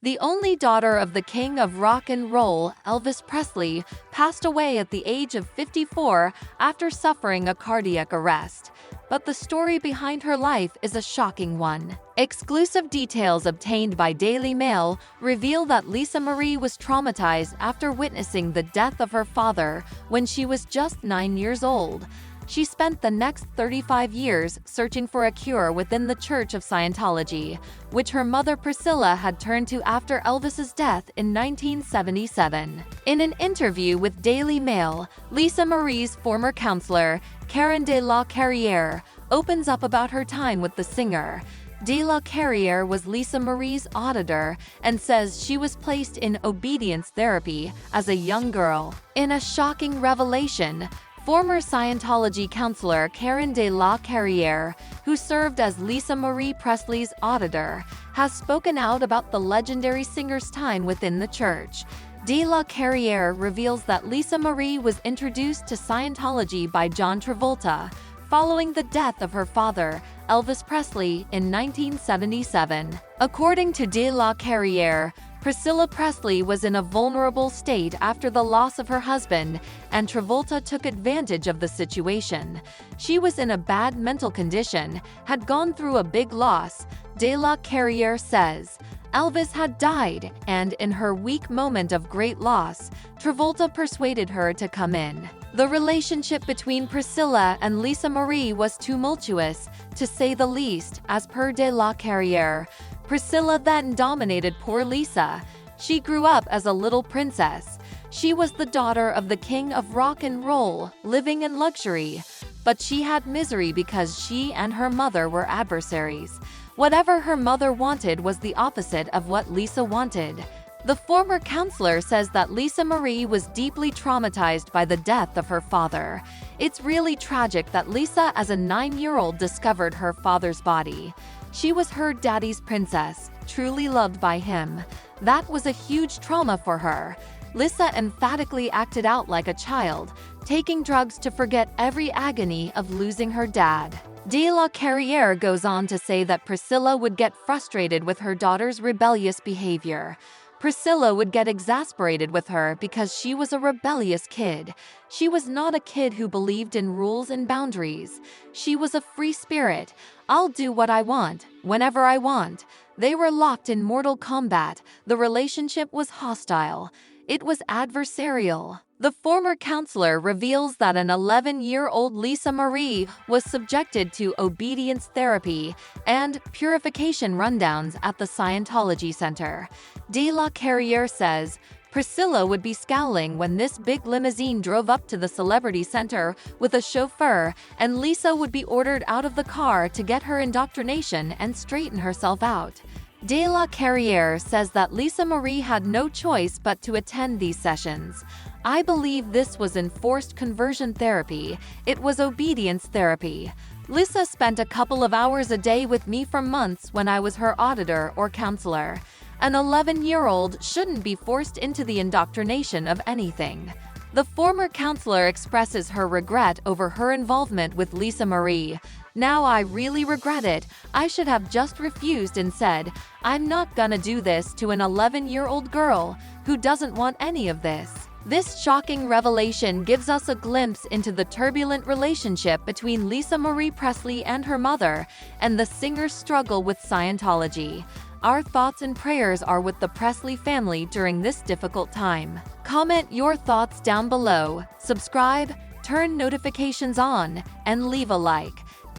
The only daughter of the king of rock and roll, Elvis Presley, passed away at the age of 54 after suffering a cardiac arrest. But the story behind her life is a shocking one. Exclusive details obtained by Daily Mail reveal that Lisa Marie was traumatized after witnessing the death of her father when she was just 9 years old. She spent the next 35 years searching for a cure within the Church of Scientology, which her mother Priscilla had turned to after Elvis's death in 1977. In an interview with Daily Mail, Lisa Marie's former counselor, Karen de la Carrière, opens up about her time with the singer. De la Carrière was Lisa Marie's auditor and says she was placed in obedience therapy as a young girl. In a shocking revelation, former Scientology counselor Karen de la Carrière, who served as Lisa Marie Presley's auditor, has spoken out about the legendary singer's time within the church. De la Carrière reveals that Lisa Marie was introduced to Scientology by John Travolta following the death of her father, Elvis Presley, in 1977. According to De la Carrière, Priscilla Presley was in a vulnerable state after the loss of her husband, and Travolta took advantage of the situation. She was in a bad mental condition, had gone through a big loss, De la Carrière says. Elvis had died, and in her weak moment of great loss, Travolta persuaded her to come in. The relationship between Priscilla and Lisa Marie was tumultuous, to say the least, as per De la Carrière. Priscilla then dominated poor Lisa. She grew up as a little princess. She was the daughter of the king of rock and roll, living in luxury. But she had misery because she and her mother were adversaries. Whatever her mother wanted was the opposite of what Lisa wanted. The former counselor says that Lisa Marie was deeply traumatized by the death of her father. It's really tragic that Lisa, as a 9-year-old, discovered her father's body. She was her daddy's princess, truly loved by him. That was a huge trauma for her. Lisa emphatically acted out like a child, taking drugs to forget every agony of losing her dad. De la Carrière goes on to say that Priscilla would get frustrated with her daughter's rebellious behavior. Priscilla would get exasperated with her because she was a rebellious kid. She was not a kid who believed in rules and boundaries. She was a free spirit. I'll do what I want, whenever I want. They were locked in mortal combat. The relationship was hostile. It was adversarial. The former counselor reveals that an 11-year-old Lisa Marie was subjected to obedience therapy and purification rundowns at the Scientology Center. De la Carrière says, Priscilla would be scowling when this big limousine drove up to the celebrity center with a chauffeur, and Lisa would be ordered out of the car to get her indoctrination and straighten herself out. De la Carrière says that Lisa Marie had no choice but to attend these sessions. I believe this was enforced conversion therapy. It was obedience therapy. Lisa spent a couple of hours a day with me for months when I was her auditor or counselor. An 11-year-old shouldn't be forced into the indoctrination of anything. The former counselor expresses her regret over her involvement with Lisa Marie. Now I really regret it. I should have just refused and said, I'm not gonna do this to an 11-year-old girl who doesn't want any of this. This shocking revelation gives us a glimpse into the turbulent relationship between Lisa Marie Presley and her mother, and the singer's struggle with Scientology. Our thoughts and prayers are with the Presley family during this difficult time. Comment your thoughts down below, subscribe, turn notifications on, and leave a like.